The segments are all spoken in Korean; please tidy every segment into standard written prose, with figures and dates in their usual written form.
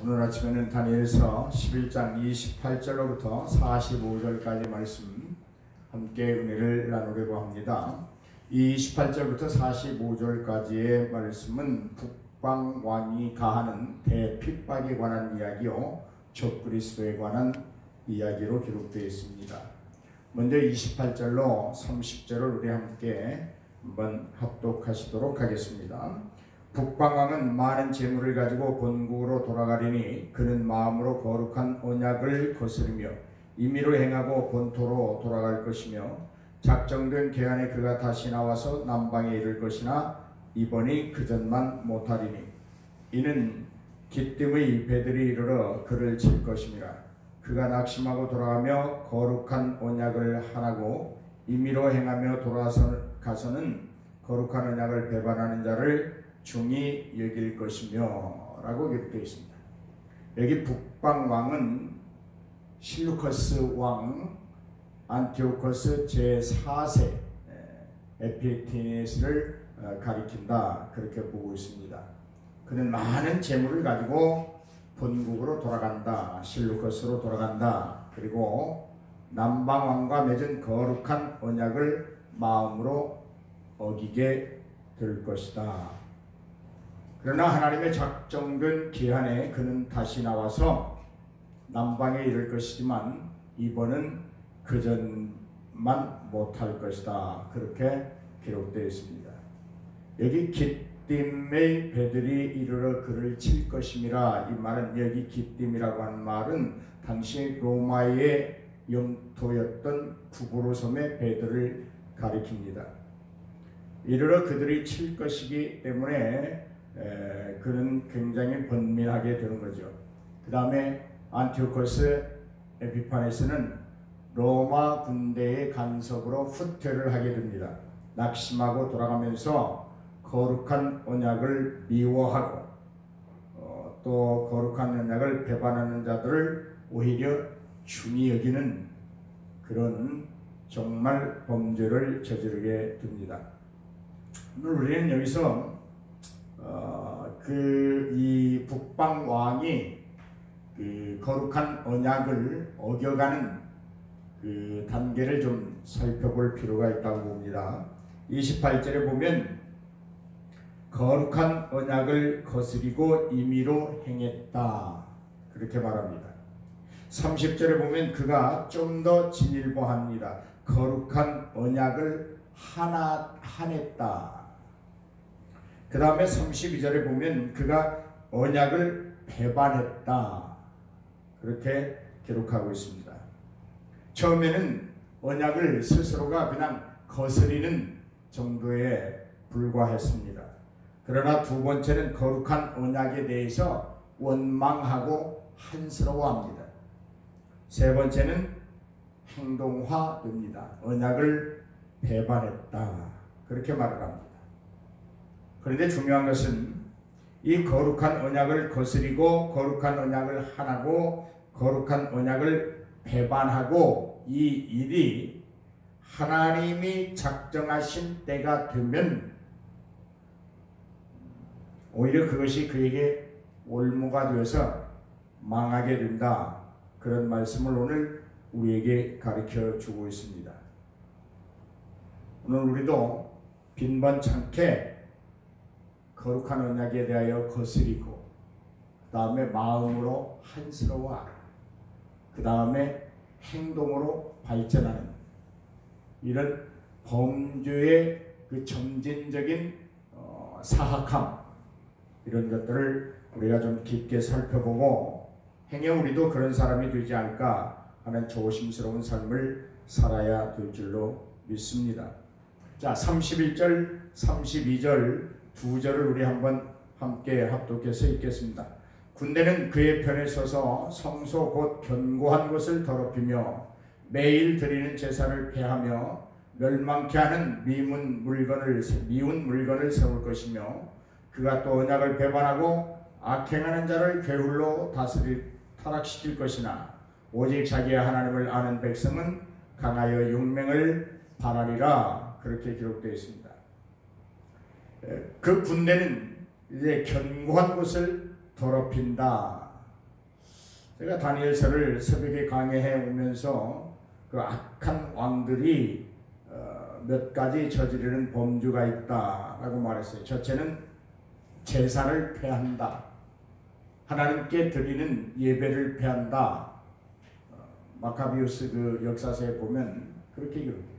오늘 아침에는 다니엘서 11장 28절로부터 45절까지 말씀 함께 은혜를 나누려고 합니다. 이 28절부터 45절까지의 말씀은 북방왕이 가하는 대핍박에 관한 이야기요, 적그리스도에 관한 이야기로 기록되어 있습니다. 먼저 28절로 30절을 우리 함께 한번 합독하시도록 하겠습니다. 북방왕은 많은 재물을 가지고 본국으로 돌아가리니 그는 마음으로 거룩한 언약을 거스르며 임의로 행하고 본토로 돌아갈 것이며 작정된 계한에 그가 다시 나와서 남방에 이를 것이나 이번이 그전만 못하리니 이는 기뜸의 배들이 이르러 그를 칠 것임이라. 그가 낙심하고 돌아가며 거룩한 언약을 하나고 임의로 행하며 돌아가서는 거룩한 언약을 배반하는 자를 중히 여길 것이며 라고 기록되어 있습니다. 여기 북방왕은 실루커스 왕 안티오코스 제4세 에피티네스를 가리킨다, 그렇게 보고 있습니다. 그는 많은 재물을 가지고 본국으로 돌아간다, 실루커스로 돌아간다. 그리고 남방왕과 맺은 거룩한 언약을 마음으로 어기게 될 것이다. 그러나 하나님의 작정된 기한에 그는 다시 나와서 남방에 이를 것이지만 이번은 그전만 못할 것이다, 그렇게 기록되어 있습니다. 여기 기띔의 배들이 이르러 그를 칠 것임이라, 이 말은 여기 기띔이라고 하는 말은 당시 로마의 영토였던 구부로섬의 배들을 가리킵니다. 이르러 그들이 칠 것이기 때문에 그는 굉장히 번민하게 되는 거죠. 그 다음에 안티오코스 에피파네스는 로마 군대의 간섭으로 후퇴를 하게 됩니다. 낙심하고 돌아가면서 거룩한 언약을 미워하고 또 거룩한 언약을 배반하는 자들을 오히려 중히 여기는 그런 정말 범죄를 저지르게 됩니다. 오늘 우리는 여기서 이 북방 왕이 그 거룩한 언약을 어겨가는 그 단계를 좀 살펴볼 필요가 있다고 봅니다. 28절에 보면 거룩한 언약을 거스리고 임의로 행했다, 그렇게 말합니다. 30절에 보면 그가 좀 더 진일보합니다. 거룩한 언약을 하냈다. 그 다음에 32절에 보면 그가 언약을 배반했다, 그렇게 기록하고 있습니다. 처음에는 언약을 스스로가 그냥 거스리는 정도에 불과했습니다. 그러나 두 번째는 거룩한 언약에 대해서 원망하고 한스러워합니다. 세 번째는 행동화됩니다. 언약을 배반했다, 그렇게 말을 합니다. 그런데 중요한 것은 이 거룩한 언약을 거스리고 거룩한 언약을 하나고 거룩한 언약을 배반하고 이 일이 하나님이 작정하신 때가 되면 오히려 그것이 그에게 올무가 되어서 망하게 된다, 그런 말씀을 오늘 우리에게 가르쳐 주고 있습니다. 오늘 우리도 빈번찮게 거룩한 언약에 대하여 거스리고 그 다음에 마음으로 한스러워하고 그 다음에 행동으로 발전하는 이런 범죄의 그 점진적인 사악함, 이런 것들을 우리가 좀 깊게 살펴보고 행여 우리도 그런 사람이 되지 않을까 하는 조심스러운 삶을 살아야 될 줄로 믿습니다. 자, 31절 32절 두 절을 우리 한번 함께 합독해서 읽겠습니다. 군대는 그의 편에 서서 성소 곧 견고한 곳을 더럽히며 매일 드리는 제사를 폐하며 멸망케 하는 미운 물건을 세울 것이며 그가 또 언약을 배반하고 악행하는 자를 괴울로 타락시킬 것이나 오직 자기의 하나님을 아는 백성은 강하여 용맹을 바라리라, 그렇게 기록되어 있습니다. 그 군대는 이제 견고한 곳을 더럽힌다. 제가 다니엘서를 새벽에 강해해 오면서 그 악한 왕들이 몇 가지 저지르는 범주가 있다라고 말했어요. 첫째는 제사를 폐한다. 하나님께 드리는 예배를 폐한다. 마카비우스 그 역사서에 보면 그렇게 기록해요.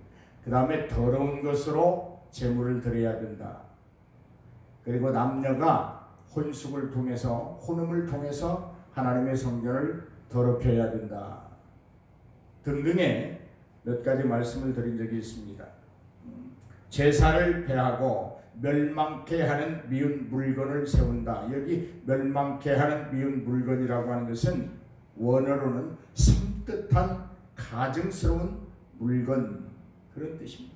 그 다음에 더러운 것으로 제물을 드려야 된다. 그리고 남녀가 혼숙을 통해서 혼음을 통해서 하나님의 성전을 더럽혀야 된다. 등등의 몇 가지 말씀을 드린 적이 있습니다. 제사를 폐하고 멸망케 하는 미운 물건을 세운다. 여기 멸망케 하는 미운 물건이라고 하는 것은 원어로는 섬뜩한 가증스러운 물건, 그런 뜻입니다.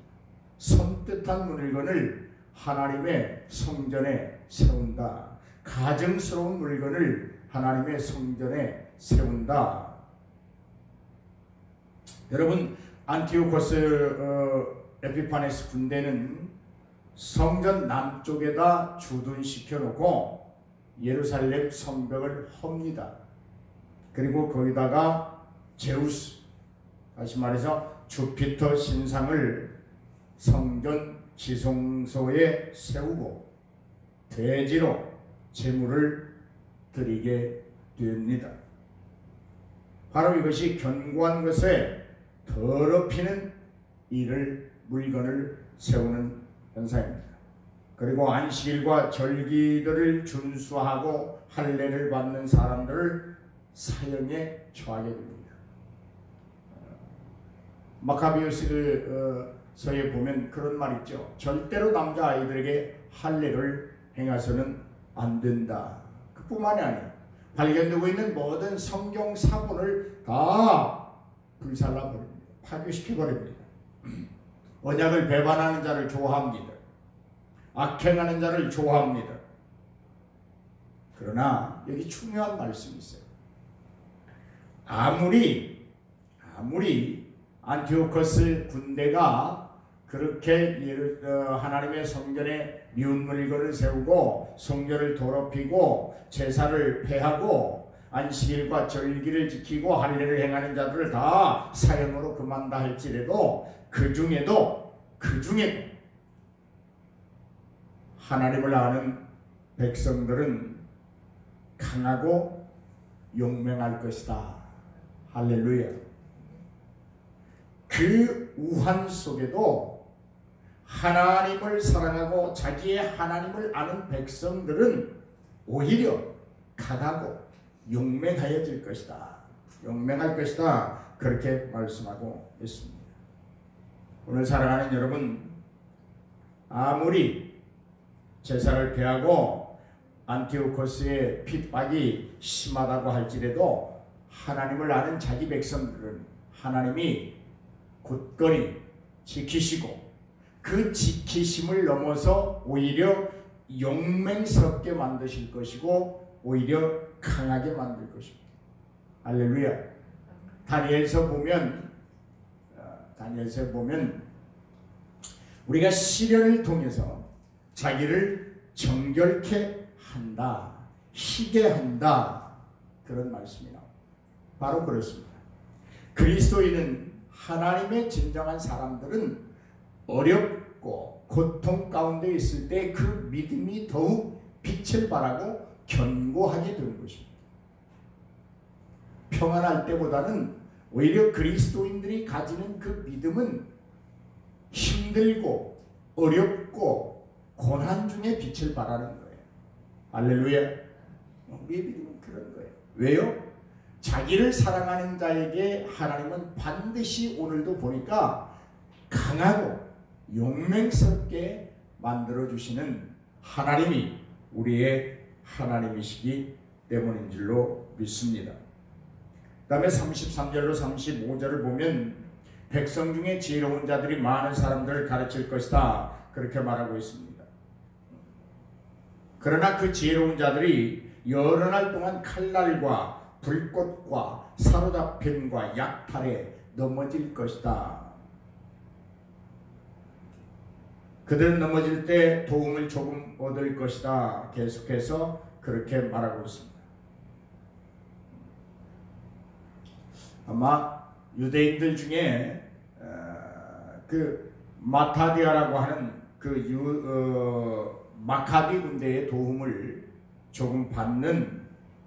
섬뜩한 물건을 하나님의 성전에 세운다. 가증스러운 물건을 하나님의 성전에 세운다. 여러분, 안티오코스 에피파네스 군대는 성전 남쪽에다 주둔시켜 놓고 예루살렘 성벽을 헙니다. 그리고 거기다가 제우스, 다시 말해서 주피터 신상을 성전 지성소에 세우고 돼지로 제물을 드리게 됩니다. 바로 이것이 견고한 것에 더럽히는 일을, 물건을 세우는 현상입니다. 그리고 안식일과 절기들을 준수하고 할례를 받는 사람들을 사형에 처하게 됩니다. 마카비우스 서에 보면 그런 말 있죠. 절대로 남자아이들에게 할례를 행해서는 안 된다. 그뿐만이 아니에요. 발견되고 있는 모든 성경 사본을 다 불살라버립니다. 파괴시켜버립니다. 언약을 배반하는 자를 좋아합니다. 악행하는 자를 좋아합니다. 그러나 여기 중요한 말씀이 있어요. 아무리 안티오코스 군대가 그렇게 하나님의 성전에 미운 물건을 세우고 성전을 더럽히고 제사를 폐하고 안식일과 절기를 지키고 할례를 행하는 자들을 다 사형으로 금한다 할지라도 그 중에도 하나님을 아는 백성들은 강하고 용맹할 것이다. 할렐루야. 그 우한 속에도 하나님을 사랑하고 자기의 하나님을 아는 백성들은 오히려 강하고 용맹하여질 것이다. 용맹할 것이다. 그렇게 말씀하고 있습니다. 오늘 사랑하는 여러분, 아무리 제사를 폐하고 안티오코스의 핍박이 심하다고 할지라도 하나님을 아는 자기 백성들은 하나님이 굳건히 지키시고 그 지키심을 넘어서 오히려 용맹스럽게 만드실 것이고 오히려 강하게 만들 것입니다. 할렐루야. 다니엘서 보면 우리가 시련을 통해서 자기를 정결케 한다, 희게 한다, 그런 말씀이 나옵니다. 바로 그렇습니다. 그리스도인은 하나님의 진정한 사람들은 어렵고 고통 가운데 있을 때 그 믿음이 더욱 빛을 발하고 견고하게 되는 것입니다. 평안할 때보다는 오히려 그리스도인들이 가지는 그 믿음은 힘들고 어렵고 고난 중에 빛을 발하는 거예요. 할렐루야. 우리의 믿음은 그런 거예요. 왜요? 자기를 사랑하는 자에게 하나님은 반드시 오늘도 보니까 강하고 용맹스럽게 만들어주시는 하나님이 우리의 하나님이시기 때문인 줄로 믿습니다. 그 다음에 33절로 35절을 보면 백성 중에 지혜로운 자들이 많은 사람들을 가르칠 것이다, 그렇게 말하고 있습니다. 그러나 그 지혜로운 자들이 여러 날 동안 칼날과 불꽃과 사로잡힘과 약탈에 넘어질 것이다. 그들은 넘어질 때 도움을 조금 얻을 것이다. 계속해서 그렇게 말하고 있습니다. 아마 유대인들 중에 그 마타디아라고 하는 그 마카비 군대의 도움을 조금 받는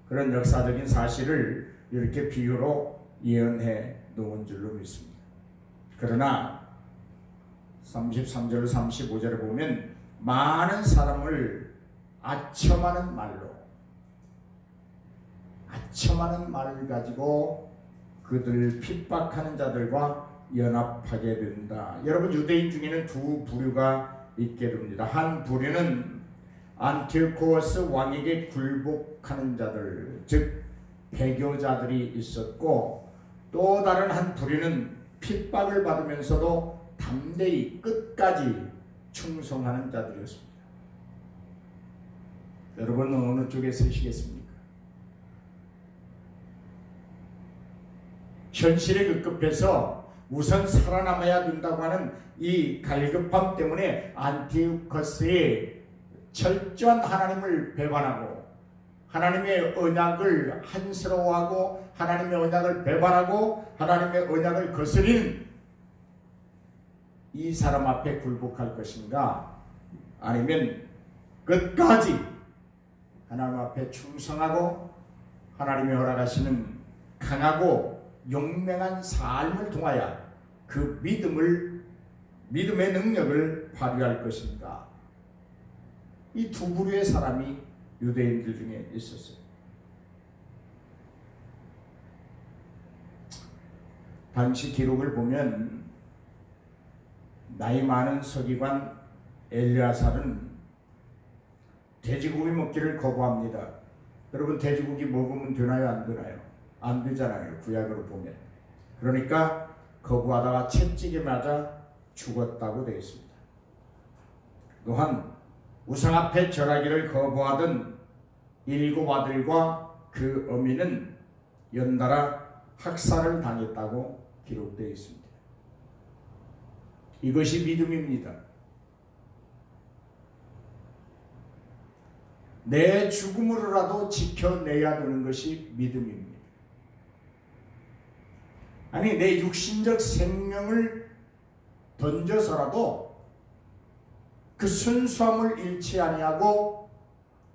그런 역사적인 사실을 이렇게 비유로 예언해 놓은 줄로 믿습니다. 그러나 33절 35절에 보면 많은 사람을 아첨하는 말을 가지고 그들을 핍박하는 자들과 연합하게 된다. 여러분, 유대인 중에는 두 부류가 있게 됩니다. 한 부류는 안티오코스 왕에게 굴복하는 자들, 즉 배교자들이 있었고, 또 다른 한 부류는 핍박을 받으면서도 담대히 끝까지 충성하는 자들이었습니다. 여러분은 어느 쪽에 서시겠습니까? 현실에 급급해서 우선 살아남아야 된다고 하는 이 갈급함 때문에 안티오코스의 철저한 하나님을 배반하고 하나님의 언약을 한스러워하고 하나님의 언약을 배반하고 하나님의 언약을 거스리는 이 사람 앞에 굴복할 것인가, 아니면 끝까지 하나님 앞에 충성하고 하나님의 허락하시는 강하고 용맹한 삶을 통하여 그 믿음의 능력을 발휘할 것인가. 이 두 부류의 사람이 유대인들 중에 있었어요. 당시 기록을 보면 나이 많은 서기관 엘리야살은 돼지고기 먹기를 거부합니다. 여러분, 돼지고기 먹으면 되나요, 안 되나요? 안 되잖아요, 구약으로 보면. 그러니까 거부하다가 채찍에 맞아 죽었다고 되어 있습니다. 또한 우상 앞에 절하기를 거부하던 7 아들과 그 어미는 연달아 학살을 당했다고 기록되어 있습니다. 이것이 믿음입니다. 내 죽음으로라도 지켜내야 되는 것이 믿음입니다. 아니, 내 육신적 생명을 던져서라도 그 순수함을 잃지 아니하고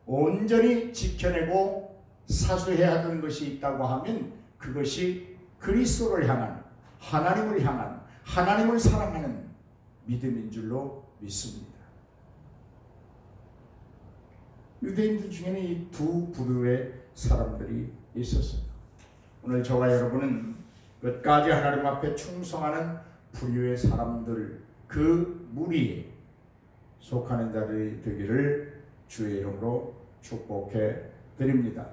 온전히 지켜내고 사수해야 하는 것이 있다고 하면 그것이 그리스도를 향한, 하나님을 향한, 하나님을 사랑하는 믿음인 줄로 믿습니다. 유대인들 중에는 이 두 부류의 사람들이 있었어요. 오늘 저와 여러분은 끝까지 하나님 앞에 충성하는 부류의 사람들, 그 무리에 속하는 자들이 되기를 주의 이름으로 축복해 드립니다.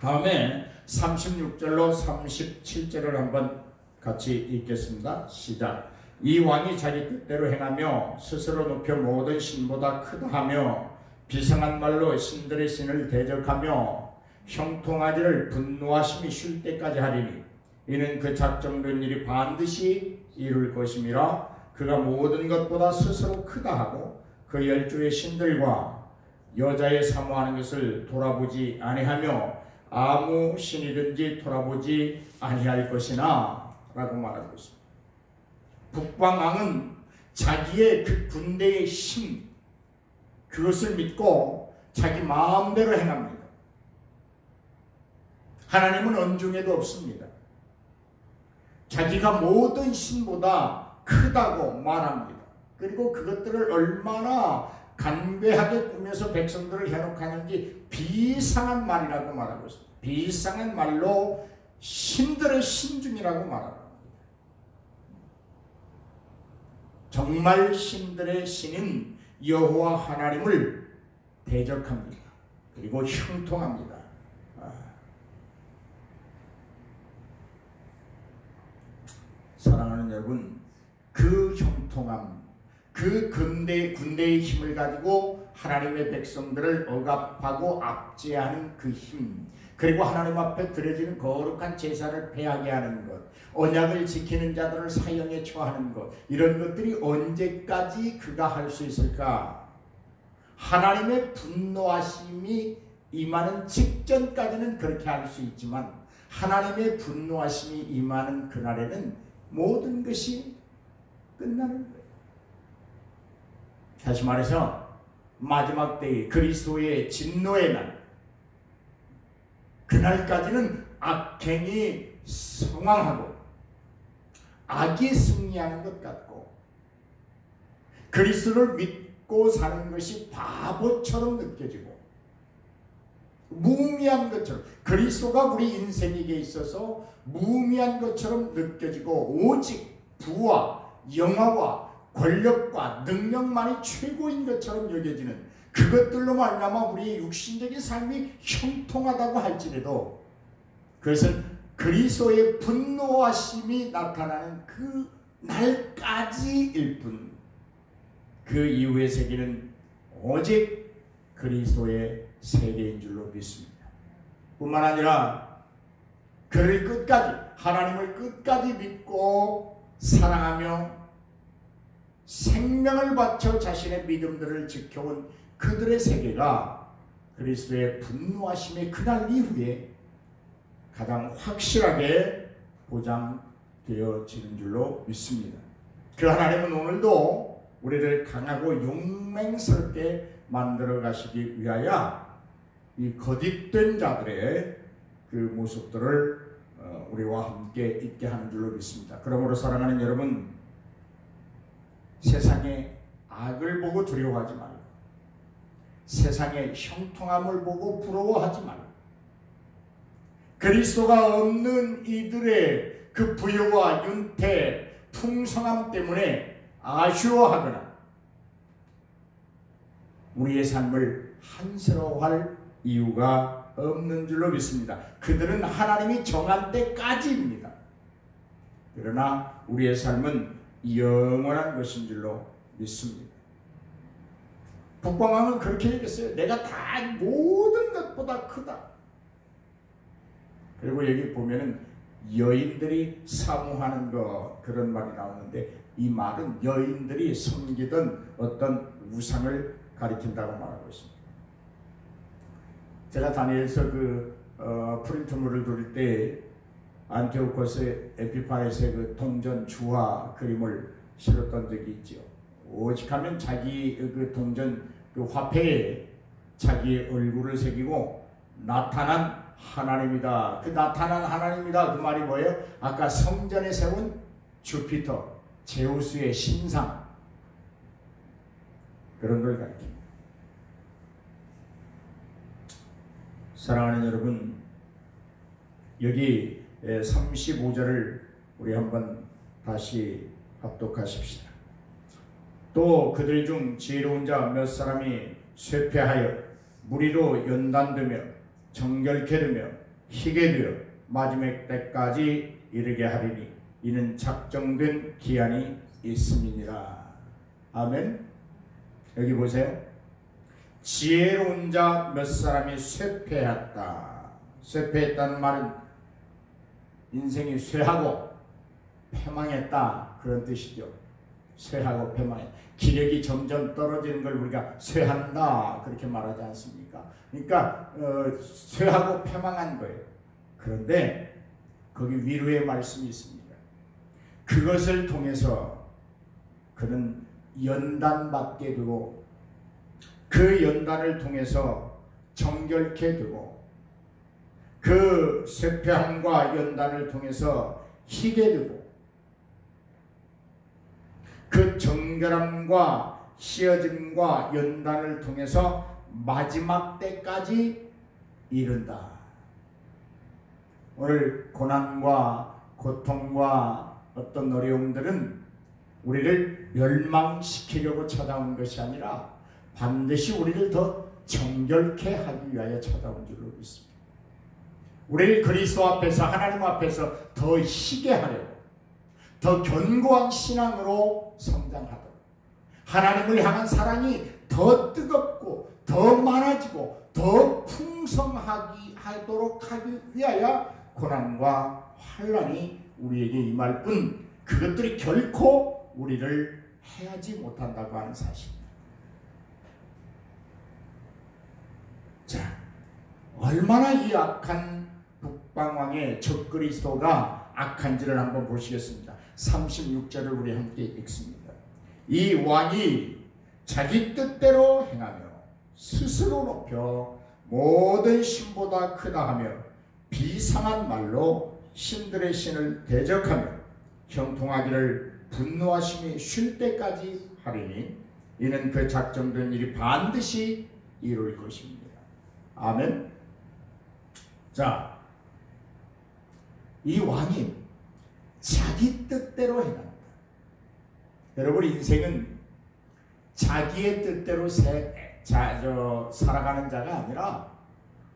다음에 36절로 37절을 한번 같이 읽겠습니다. 시작. 이 왕이 자기 뜻대로 행하며 스스로 높여 모든 신보다 크다 하며 비상한 말로 신들의 신을 대적하며 형통하기를 분노하심이 쉴 때까지 하리니 이는 그 작정된 일이 반드시 이룰 것임이라. 그가 모든 것보다 스스로 크다 하고 그 12의 신들과 여자의 사모하는 것을 돌아보지 아니하며 아무 신이든지 돌아보지 아니할 것이나 라고 말하고 있습니다. 북방왕은 자기의 그 군대의 힘, 그것을 믿고 자기 마음대로 행합니다. 하나님은 언중에도 없습니다. 자기가 모든 신보다 크다고 말합니다. 그리고 그것들을 얼마나 간배하게 꾸며서 백성들을 현혹하는지 비상한 말이라고 말하고 있습니다. 비상한 말로 신들의 신중이라고 말하고 합니다. 정말 신들의 신인 여호와 하나님을 대적합니다. 그리고 형통합니다. 사랑하는 여러분, 그 형통함, 그 군대의 힘을 가지고 하나님의 백성들을 억압하고 압제하는 그 힘, 그리고 하나님 앞에 드려지는 거룩한 제사를 패하게 하는 것, 언약을 지키는 자들을 사형에 처하는 것, 이런 것들이 언제까지 그가 할 수 있을까? 하나님의 분노하심이 임하는 직전까지는 그렇게 할 수 있지만 하나님의 분노하심이 임하는 그날에는 모든 것이 끝나는 거예요. 다시 말해서 마지막 때의 그리스도의 진노의 날, 그날까지는 악행이 성황하고 악이 승리하는 것 같고 그리스도를 믿고 사는 것이 바보처럼 느껴지고 무의미한 것처럼, 그리스도가 우리 인생에게 있어서 무의미한 것처럼 느껴지고 오직 부와 영화와 권력과 능력만이 최고인 것처럼 여겨지는 그것들로 말미암아 우리의 육신적인 삶이 형통하다고 할지라도 그것은 그리스도의 분노하심이 나타나는 그 날까지일 뿐, 그 이후의 세계는 오직 그리스도의 세계인 줄로 믿습니다. 뿐만 아니라 그를 끝까지, 하나님을 끝까지 믿고 사랑하며 생명을 바쳐 자신의 믿음들을 지켜온 그들의 세계가 그리스도의 분노하심의 그날 이후에 가장 확실하게 보장되어지는 줄로 믿습니다. 그 하나님은 오늘도 우리를 강하고 용맹스럽게 만들어 가시기 위하여 이 거짓된 자들의 그 모습들을 우리와 함께 있게 하는 줄로 믿습니다. 그러므로 사랑하는 여러분, 세상의 악을 보고 두려워하지 말고, 세상의 형통함을 보고 부러워하지 말고, 그리스도가 없는 이들의 그 부여와 윤태, 풍성함 때문에 아쉬워하거나 우리의 삶을 한스러워할 이유가 없는 줄로 믿습니다. 그들은 하나님이 정한 때까지입니다. 그러나 우리의 삶은 영원한 것인 줄로 믿습니다. 북방왕은 그렇게 얘기했어요. 내가 다 모든 것보다 크다. 그리고 여기 보면은 여인들이 사모하는 거, 그런 말이 나오는데 이 말은 여인들이 섬기던 어떤 우상을 가리킨다고 말하고 있습니다. 제가 다니엘서 프린트물을 돌릴 때 안티오코스 에피파네스의 그 동전 주화 그림을 실었던 적이 있죠. 오직하면 자기 그 동전 그 화폐에 자기의 얼굴을 새기고 나타난 하나님이다. 그 나타난 하나님이다. 그 말이 뭐예요? 아까 성전에 세운 주피터, 제우스의 신상, 그런 걸 가리킵니다. 사랑하는 여러분, 여기 35절을 우리 한번 다시 합독하십시다. 또 그들 중 지혜로운 자 몇 사람이 쇠퇴하여 무리로 연단되며 정결케 되며 희게 되어 마지막 때까지 이르게 하리니 이는 작정된 기한이 있음이니라. 아멘. 여기 보세요. 지혜로운 자 몇 사람이 쇠퇴했다. 쇠퇴했다는 말은 인생이 쇠하고 패망했다, 그런 뜻이죠. 쇠하고 패망해, 기력이 점점 떨어지는 걸 우리가 쇠한다 그렇게 말하지 않습니까? 그러니까 쇠하고 패망한 거예요. 그런데 거기 위로의 말씀이 있습니다. 그것을 통해서 그는 연단받게 되고 그 연단을 통해서 정결케 되고 그 쇠퇴함과 연단을 통해서 희게 되고 그 정결함과 씌어짐과 연단을 통해서 마지막 때까지 이른다. 오늘 고난과 고통과 어떤 어려움들은 우리를 멸망시키려고 찾아온 것이 아니라 반드시 우리를 더 정결케 하기 위하여 찾아온 줄로 믿습니다. 우리를 그리스도 앞에서, 하나님 앞에서 더 희게 하려고, 더 견고한 신앙으로 성장하도록, 하나님을 향한 사랑이 더 뜨겁고 더 많아지고 더 풍성하게 하도록 하기 위하여 고난과 환난이 우리에게 임할 뿐 그것들이 결코 우리를 해하지 못한다고 하는 사실입니다. 자, 얼마나 이 악한 북방왕의 적그리스도가 악한지를 한번 보시겠습니다. 36절을 우리 함께 읽습니다. 이 왕이 자기 뜻대로 행하며 스스로 높여 모든 신보다 크다 하며 비상한 말로 신들의 신을 대적하며 형통하기를 분노하심이 쉴 때까지 하리니 이는 그 작정된 일이 반드시 이룰 것입니다. 아멘. 자, 이 왕이 자기 뜻대로 행한다. 여러분, 인생은 자기의 뜻대로 살아가는 자가 아니라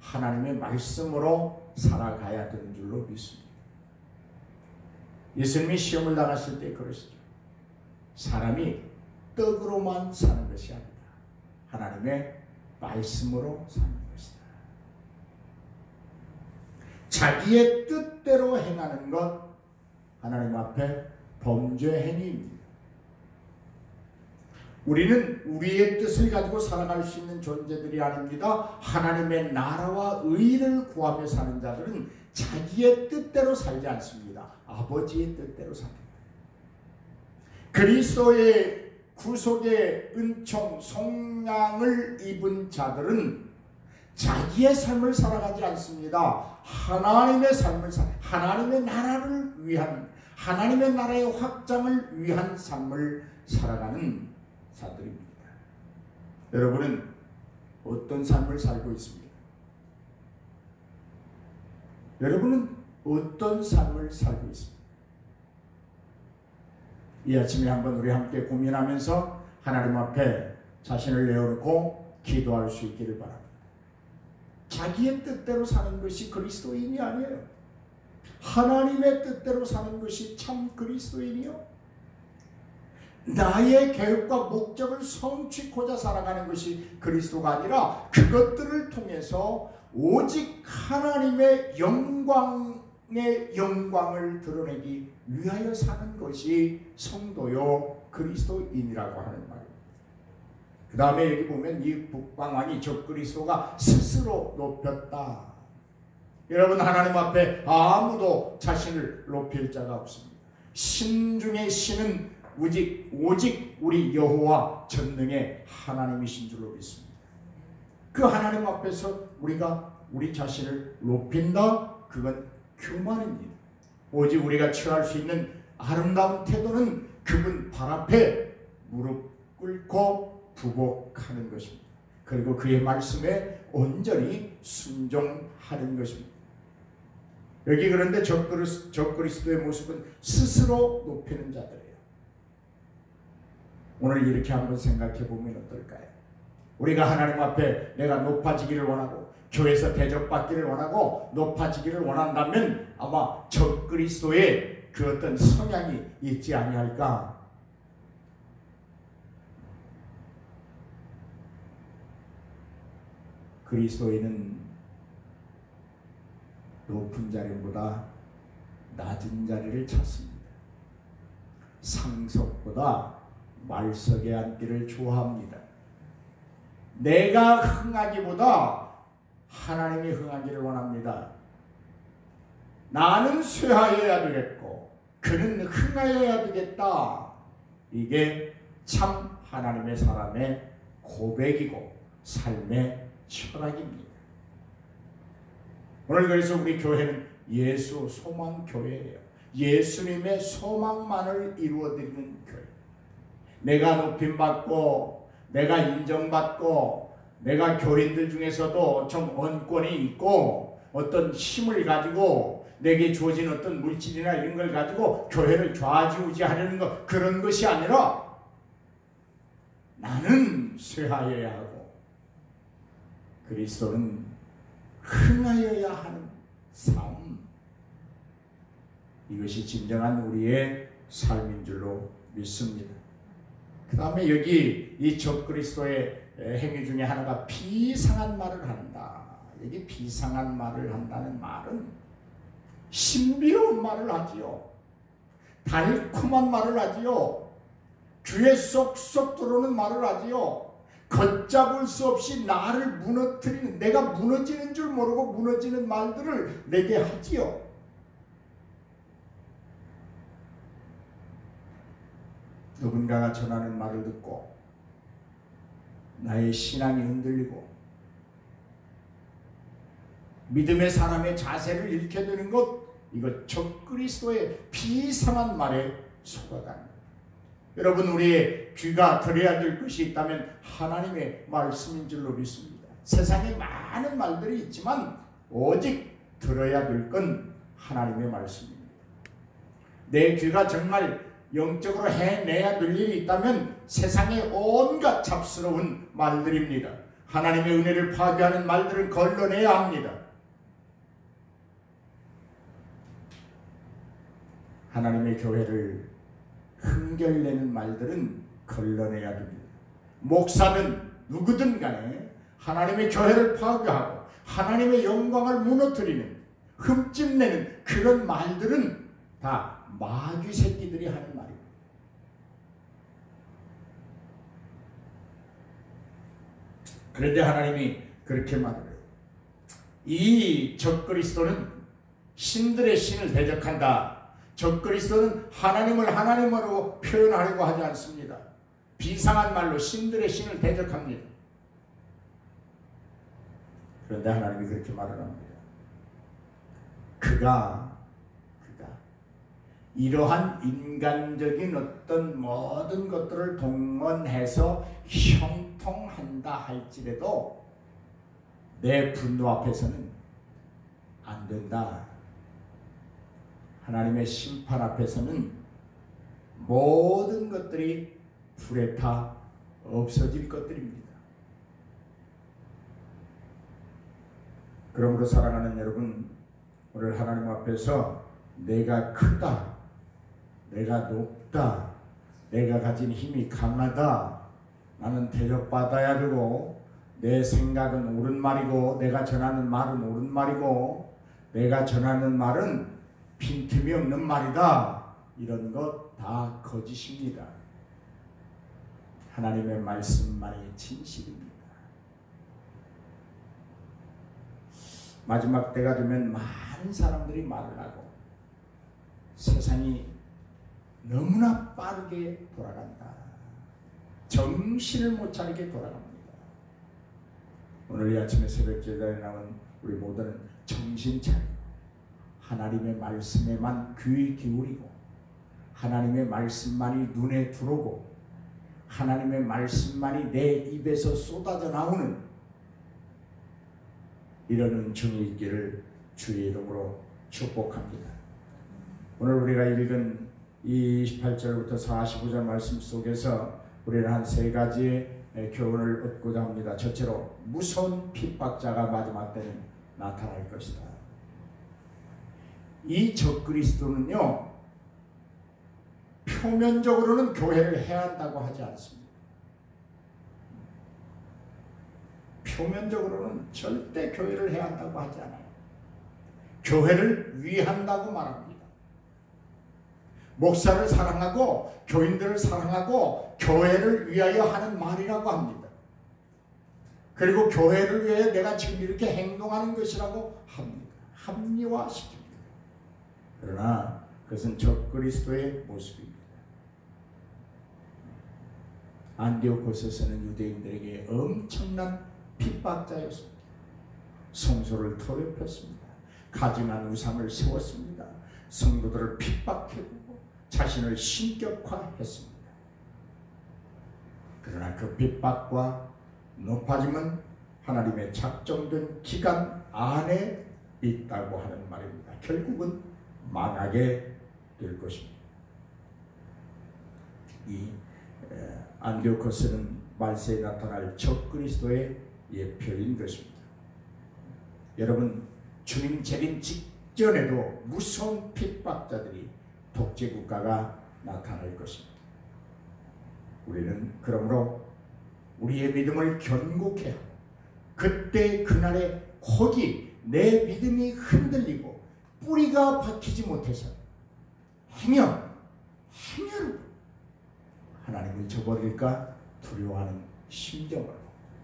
하나님의 말씀으로 살아가야 되는 줄로 믿습니다. 예수님이 시험을 당하실 때 그러시죠. 사람이 떡으로만 사는 것이 아니다. 하나님의 말씀으로 사는 것이다. 자기의 뜻대로 행하는 것, 하나님 앞에 범죄 행위입니다. 우리는 우리의 뜻을 가지고 살아갈 수 있는 존재들이 아닙니다. 하나님의 나라와 의를 구하며 사는 자들은 자기의 뜻대로 살지 않습니다. 아버지의 뜻대로 삽니다. 그리스도의 구속의 은총, 속량을 입은 자들은 자기의 삶을 살아가지 않습니다. 하나님의 삶을 하나님의 나라를 위한, 하나님의 나라의 확장을 위한 삶을 살아가는 자들입니다. 여러분은 어떤 삶을 살고 있습니까? 여러분은 어떤 삶을 살고 있습니까? 이 아침에 한번 우리 함께 고민하면서 하나님 앞에 자신을 내어놓고 기도할 수 있기를 바랍니다. 자기의 뜻대로 사는 것이 그리스도인이 아니에요. 하나님의 뜻대로 사는 것이 참 그리스도인이요. 나의 계획과 목적을 성취코자 살아가는 것이 그리스도가 아니라 그것들을 통해서 오직 하나님의 영광을 드러내기 위하여 사는 것이 성도요 그리스도인이라고 하는 말입니다. 그 다음에 여기 보면 이 북방왕이 적그리스도가 스스로 높였다. 여러분, 하나님 앞에 아무도 자신을 높일 자가 없습니다. 신 중에 신은 오직 우리 여호와 전능의 하나님이신 줄로 믿습니다. 그 하나님 앞에서 우리가 우리 자신을 높인다? 그건 교만입니다. 오직 우리가 취할 수 있는 아름다운 태도는 그분 발 앞에 무릎 꿇고 부복하는 것입니다. 그리고 그의 말씀에 온전히 순종하는 것입니다. 여기 그런데 적그리스도의 모습은 스스로 높이는 자들이에요. 오늘 이렇게 한번 생각해 보면 어떨까요? 우리가 하나님 앞에 내가 높아지기를 원하고 교회에서 대접받기를 원하고 높아지기를 원한다면 아마 적그리스도의 그 어떤 성향이 있지 아니할까? 그리스도인은 높은 자리보다 낮은 자리를 찾습니다. 상석보다 말석에 앉기를 좋아합니다. 내가 흥하기보다 하나님이 흥하기를 원합니다. 나는 쇠하여야 되겠고 그는 흥하여야 되겠다. 이게 참 하나님의 사람의 고백이고 삶의 철학입니다. 오늘 그래서 우리 교회는 예수 소망 교회예요. 예수님의 소망만을 이루어드리는 교회. 내가 높임받고 내가 인정받고 내가 교인들 중에서도 좀 언권이 있고 어떤 힘을 가지고 내게 주어진 어떤 물질이나 이런 걸 가지고 교회를 좌지우지하려는 것, 그런 것이 아니라 나는 쇠하여야 하고 그리스도는 흥하여야 하는 삶, 이것이 진정한 우리의 삶인 줄로 믿습니다. 그 다음에 여기 이 적그리스도의 행위 중에 하나가 비상한 말을 한다. 여기 비상한 말을 한다는 말은 신비로운 말을 하지요. 달콤한 말을 하지요. 귀에 쏙쏙 들어오는 말을 하지요. 걷잡을 수 없이 나를 무너뜨리는, 내가 무너지는 줄 모르고 무너지는 말들을 내게 하지요. 누군가가 전하는 말을 듣고 나의 신앙이 흔들리고 믿음의 사람의 자세를 잃게 되는 것, 이거 적그리스도의 비상한 말에 속아갑니다. 여러분, 우리의 귀가 들어야 될 것이 있다면 하나님의 말씀인 줄로 믿습니다. 세상에 많은 말들이 있지만 오직 들어야 될 건 하나님의 말씀입니다. 내 귀가 정말 영적으로 해내야 될 일이 있다면 세상의 온갖 잡스러운 말들입니다. 하나님의 은혜를 파괴하는 말들은 걸러내야 합니다. 하나님의 교회를 흥결내는 말들은 걸러내야 됩니다. 목사든 누구든 간에 하나님의 교회를 파괴하고 하나님의 영광을 무너뜨리는, 흠집내는 그런 말들은 다 마귀 새끼들이 하는 말입니다. 그런데 하나님이 그렇게 말해요. 이 적그리스도는 신들의 신을 대적한다. 적그리스도는 하나님을 하나님으로 표현하려고 하지 않습니다. 비상한 말로 신들의 신을 대적합니다. 그런데 하나님이 그렇게 말을 합니다. 그가 이러한 인간적인 어떤 모든 것들을 동원해서 형통한다 할지라도 내 분노 앞에서는 안 된다. 하나님의 심판 앞에서는 모든 것들이 불에 타 없어질 것들입니다. 그러므로 사랑하는 여러분, 오늘 하나님 앞에서 내가 크다, 내가 높다, 내가 가진 힘이 강하다, 나는 대접받아야 되고, 내 생각은 옳은 말이고, 내가 전하는 말은 옳은 말이고, 내가 전하는 말은 빈틈이 없는 말이다, 이런 것 다 거짓입니다. 하나님의 말씀만이 진실입니다. 마지막 때가 되면 많은 사람들이 말을 하고 세상이 너무나 빠르게 돌아간다. 정신을 못 차리게 돌아갑니다. 오늘 이 아침에 새벽 제단에 나온 우리 모두는 정신 차리고 하나님의 말씀에만 귀 기울이고 하나님의 말씀만이 눈에 들어오고 하나님의 말씀만이 내 입에서 쏟아져 나오는 이런 은총이 있기를 주의 이름으로 축복합니다. 오늘 우리가 읽은 이 28절부터 45절 말씀 속에서 우리는 한 세 가지의 교훈을 얻고자 합니다. 첫째로, 무서운 핍박자가 마지막 때는 나타날 것이다. 이 적그리스도는요, 표면적으로는 교회를 해한다고 하지 않습니다. 표면적으로는 절대 교회를 해한다고 하지 않아요. 교회를 위한다고 말합니다. 목사를 사랑하고 교인들을 사랑하고 교회를 위하여 하는 말이라고 합니다. 그리고 교회를 위해 내가 지금 이렇게 행동하는 것이라고 합니다. 합리화시킵니다. 그러나 그것은 적그리스도의 모습입니다. 안디오코스에서는 유대인들에게 엄청난 핍박자였습니다. 성소를 더럽혔습니다. 가증한 우상을 세웠습니다. 성도들을 핍박해오고 자신을 신격화했습니다. 그러나 그 핍박과 높아짐은 하나님의 작정된 기간 안에 있다고 하는 말입니다. 결국은 망하게 될 것입니다. 이 안디오코스는 말세에 나타날 적그리스도의 예표인 것입니다. 여러분, 주님 재림 직전에도 무서운 핍박자들이 독재국가가 나타날 것입니다. 우리는 그러므로 우리의 믿음을 견고케 하고 그때 그날에 혹이 내 믿음이 흔들리고 뿌리가 박히지 못해서 행여로 하나님을 저버릴까 두려워하는 심정으로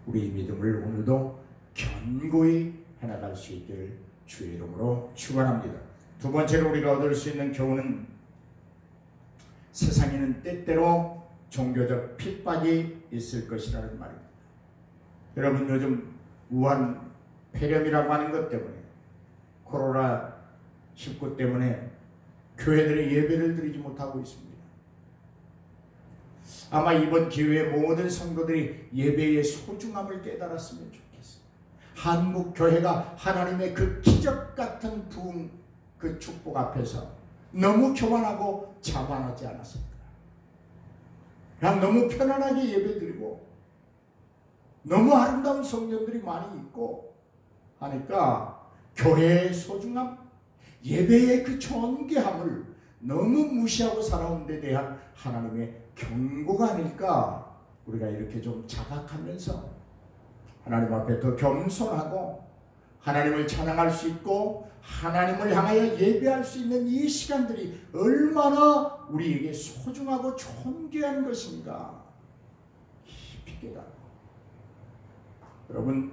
우리 믿음을 오늘도 견고히 해나갈 수 있기를 주의 이름으로 축원합니다. 두 번째로 우리가 얻을 수 있는 교훈은 세상에는 때때로 종교적 핍박이 있을 것이라는 말입니다. 여러분, 요즘 우한 폐렴이라고 하는 것 때문에, 코로나19 때문에 교회들의 예배를 드리지 못하고 있습니다. 아마 이번 기회에 모든 성도들이 예배의 소중함을 깨달았으면 좋겠어요. 한국 교회가 하나님의 그 기적 같은 부흥, 그 축복 앞에서 너무 교만하고 자만하지 않았습니다. 그냥 너무 편안하게 예배드리고 너무 아름다운 성전들이 많이 있고 하니까 교회의 소중함, 예배의 그 존귀함을 너무 무시하고 살아온 데 대한 하나님의 경고가 아닐까. 우리가 이렇게 좀 자각하면서 하나님 앞에 더 겸손하고 하나님을 찬양할 수 있고 하나님을 향하여 예배할 수 있는 이 시간들이 얼마나 우리에게 소중하고 존귀한 것인가 깊이 깨닫고, 여러분,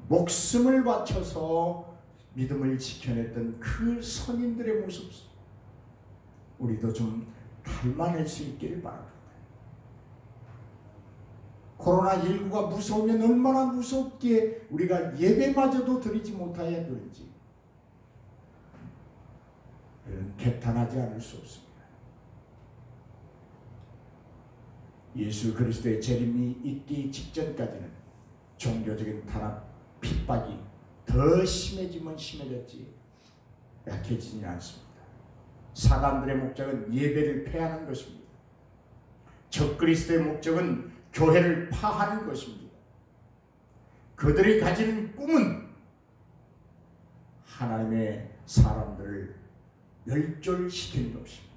목숨을 바쳐서 믿음을 지켜냈던 그 선인들의 모습 우리도 좀 닮아낼 수 있기를 바랍니다. 코로나19가 무서우면 얼마나 무섭기에 우리가 예배마저도 드리지 못하였는지 개탄하지 않을 수 없습니다. 예수 그리스도의 재림이 있기 직전까지는 종교적인 탄압, 핍박이 더 심해지면 심해졌지 약해지지 않습니다. 사단들의 목적은 예배를 폐하는 것입니다. 적그리스도의 목적은 교회를 파하는 것입니다. 그들이 가지는 꿈은 하나님의 사람들을 멸절시키는 것입니다.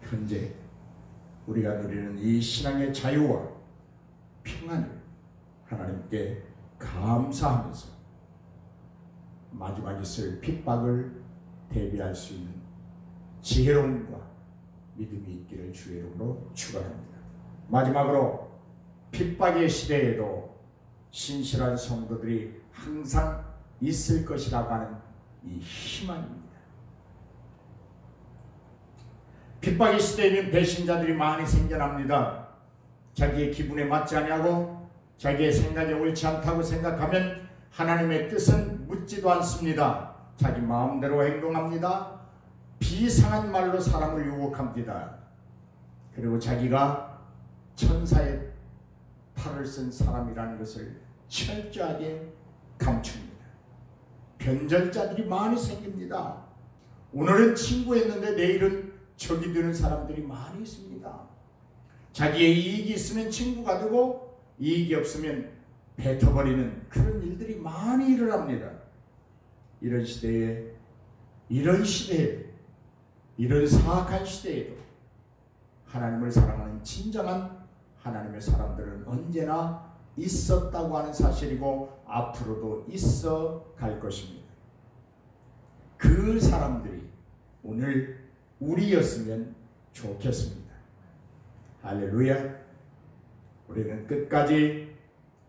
현재 우리가 누리는 이 신앙의 자유와 평안을 하나님께 감사하면서 마지막에 있을 핍박을 대비할 수 있는 지혜로움과 믿음이 있기를 주의 이름으로 축원합니다. 마지막으로 핍박의 시대에도 신실한 성도들이 항상 있을 것이라고 하는 이 희망입니다. 핍박의 시대에는 배신자들이 많이 생겨납니다. 자기의 기분에 맞지 않냐고, 자기의 생각이 옳지 않다고 생각하면 하나님의 뜻은 묻지도 않습니다. 자기 마음대로 행동합니다. 비상한 말로 사람을 유혹합니다. 그리고 자기가 천사의 팔을 쓴 사람이라는 것을 철저하게 감춥니다. 변절자들이 많이 생깁니다. 오늘은 친구였는데 내일은 적이 되는 사람들이 많이 있습니다. 자기의 이익이 있으면 친구가 되고 이익이 없으면 뱉어버리는 그런 일들이 많이 일어납니다. 이런 시대에, 이런 사악한 시대에도 하나님을 사랑하는 진정한 하나님의 사람들은 언제나 있었다고 하는 사실이고 앞으로도 있어 갈 것입니다. 그 사람들이 오늘 우리였으면 좋겠습니다. 할렐루야. 우리는 끝까지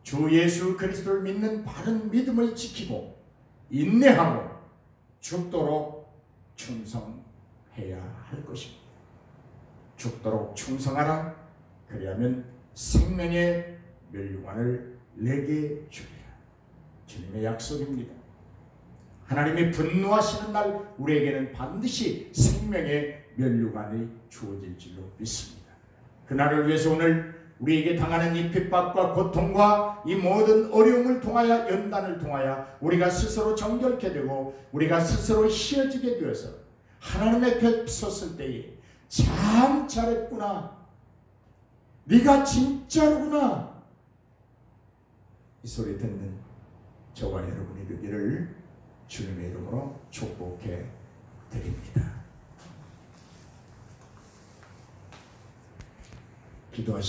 주 예수 그리스도를 믿는 바른 믿음을 지키고 인내하고 죽도록 충성해야 할 것입니다. 죽도록 충성하라. 그리하면 생명의 멸류관을 내게 주리라. 주님의 약속입니다. 하나님이 분노하시는 날 우리에게는 반드시 생명의 멸류관이 주어질 줄로 믿습니다. 그날을 위해서 오늘 우리에게 당하는 이 핍박과 고통과 이 모든 어려움을 통하여, 연단을 통하여 우리가 스스로 정결케 되고 우리가 스스로 희어지게 되어서 하나님 앞에 섰을 때에 참 잘했구나, 네가 진짜로구나, 이 소리 듣는 저와 여러분이 되기를 주님의 이름으로 축복해 드립니다. 기도하시